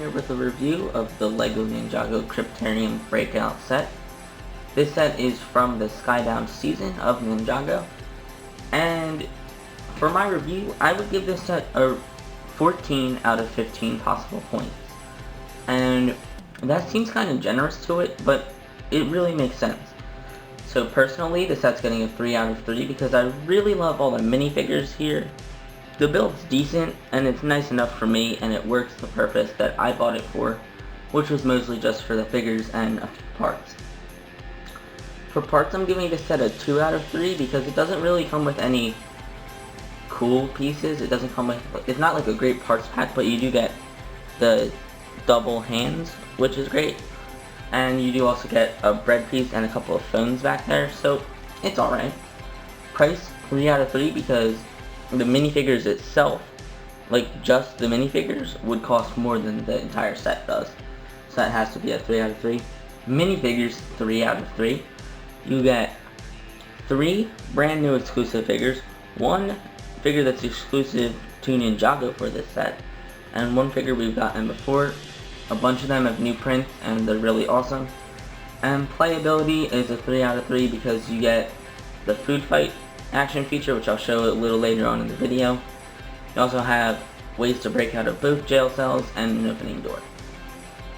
here with a review of the Lego Ninjago Kryptarium Breakout set. This set is from the Skybound season of Ninjago, and for my review, I would give this set a 14 out of 15 possible points. And that seems kind of generous to it, but it really makes sense. So personally, the set's getting a 3 out of 3 because I really love all the minifigures here. The build's decent, and it's nice enough for me, and it works the purpose that I bought it for, which was mostly just for the figures and a few parts. For parts, I'm giving this set a 2 out of 3 because it doesn't really come with any cool pieces. It doesn't come with, it's not like a great parts pack, but you do get the double hands, which is great. And you do also get a bread piece and a couple of phones back there, so it's alright. Price, 3 out of 3 because the minifigures itself, like just the minifigures, would cost more than the entire set does. So that has to be a 3 out of 3. Minifigures, 3 out of 3. You get 3 brand new exclusive figures, 1 figure that's exclusive to Ninjago for this set, and 1 figure we've gotten before. A bunch of them have new prints and they're really awesome. And playability is a 3 out of 3 because you get the food fight action feature, which I'll show a little later on in the video. You also have ways to break out of both jail cells and an opening door.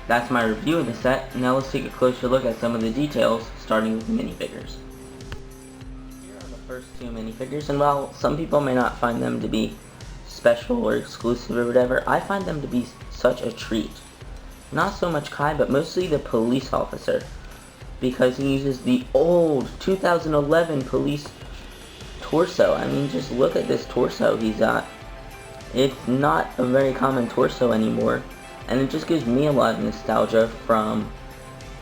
That's my review of the set. Now let's take a closer look at some of the details, starting with the minifigures. Here are the first 2 minifigures, and while some people may not find them to be special or exclusive or whatever, I find them to be such a treat. Not so much Kai, but mostly the police officer, because he uses the old 2011 police torso. I mean, just look at this torso he's got. It's not a very common torso anymore, and it just gives me a lot of nostalgia from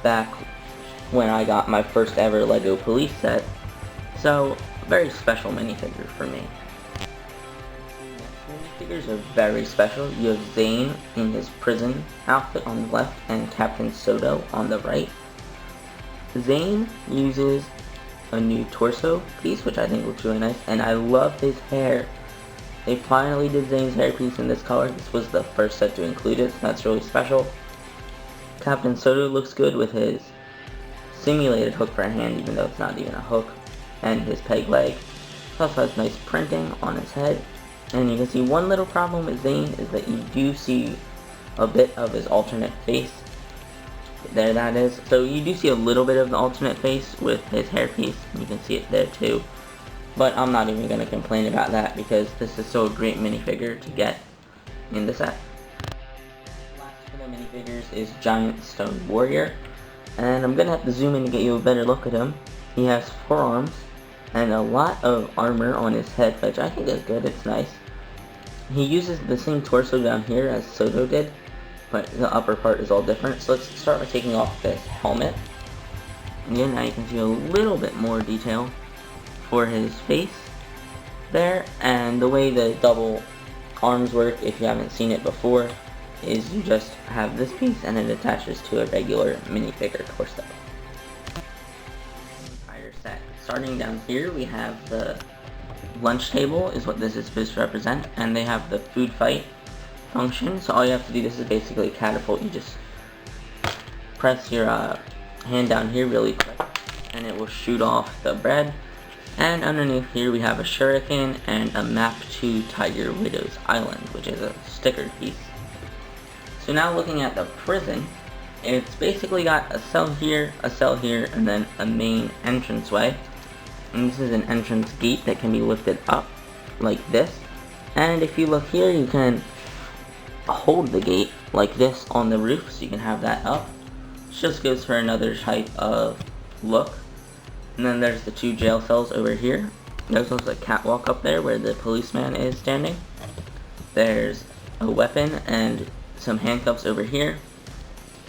back when I got my first ever Lego police set. So, very special minifigure for me. Minifigures are very special. You have Zane in his prison outfit on the left and Captain Soto on the right. Zane uses a new torso piece, which I think looks really nice, and I love his hair. They finally did Zane's hair piece in this color. This was the first set to include it, so that's really special. Captain Soto looks good with his simulated hook for a hand, even though it's not even a hook, and his peg leg. He also has nice printing on his head. And you can see one little problem with Zane is that you do see a bit of his alternate face. There that is. So you do see a little bit of the alternate face with his hairpiece. You can see it there too. But I'm not even going to complain about that because this is so a great minifigure to get in the set. Last for the minifigures is Giant Stone Warrior. And I'm going to have to zoom in to get you a better look at him. He has 4 arms and a lot of armor on his head, which I think is good. It's nice. He uses the same torso down here as Soto did, but the upper part is all different. So let's start by taking off this helmet. Again, now you can see a little bit more detail for his face there, and the way the double arms work, if you haven't seen it before, is you just have this piece and it attaches to a regular minifigure torso. Entire set. Starting down here, we have the lunch table is what this is supposed to represent, and they have the food fight function. So all you have to do, this is basically a catapult. You just press your hand down here really quick and it will shoot off the bread. And underneath here we have a shuriken and a map to Tiger Widow's Island, which is a sticker piece. So now looking at the prison, it's basically got a cell here, and then a main entranceway. And this is an entrance gate that can be lifted up like this. And if you look here, you can hold the gate like this on the roof, so you can have that up. This just goes for another type of look. And then there's the 2 jail cells over here. There's also a catwalk up there where the policeman is standing. There's a weapon and some handcuffs over here,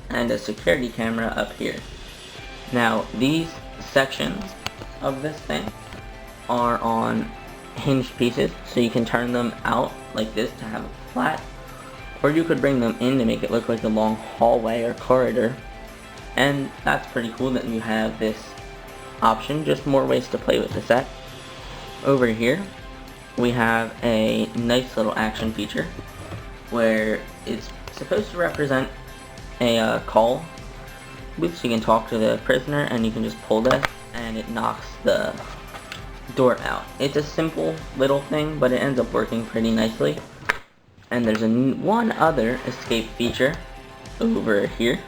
and a security camera up here. Now these sections of this thing are on hinged pieces, so you can turn them out like this to have it flat, or you could bring them in to make it look like a long hallway or corridor. And that's pretty cool that you have this option. Just more ways to play with the set. Over here we have a nice little action feature where it's supposed to represent a call booth, so you can talk to the prisoner, and you can just pull this, and it knocks the door out. It's a simple little thing, but it ends up working pretty nicely. And there's one other escape feature over here,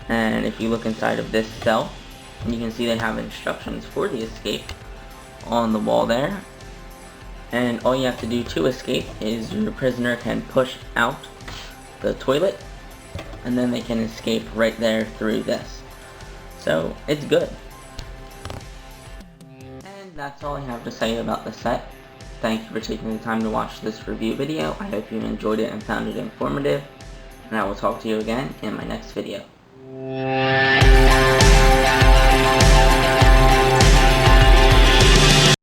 and if you look inside of this cell, you can see they have instructions for the escape on the wall there. And all you have to do to escape is your prisoner can push out the toilet, and then they can escape right there through this. So it's good. And that's all I have to say about the set. Thank you for taking the time to watch this review video. I hope you enjoyed it and found it informative, and I will talk to you again in my next video.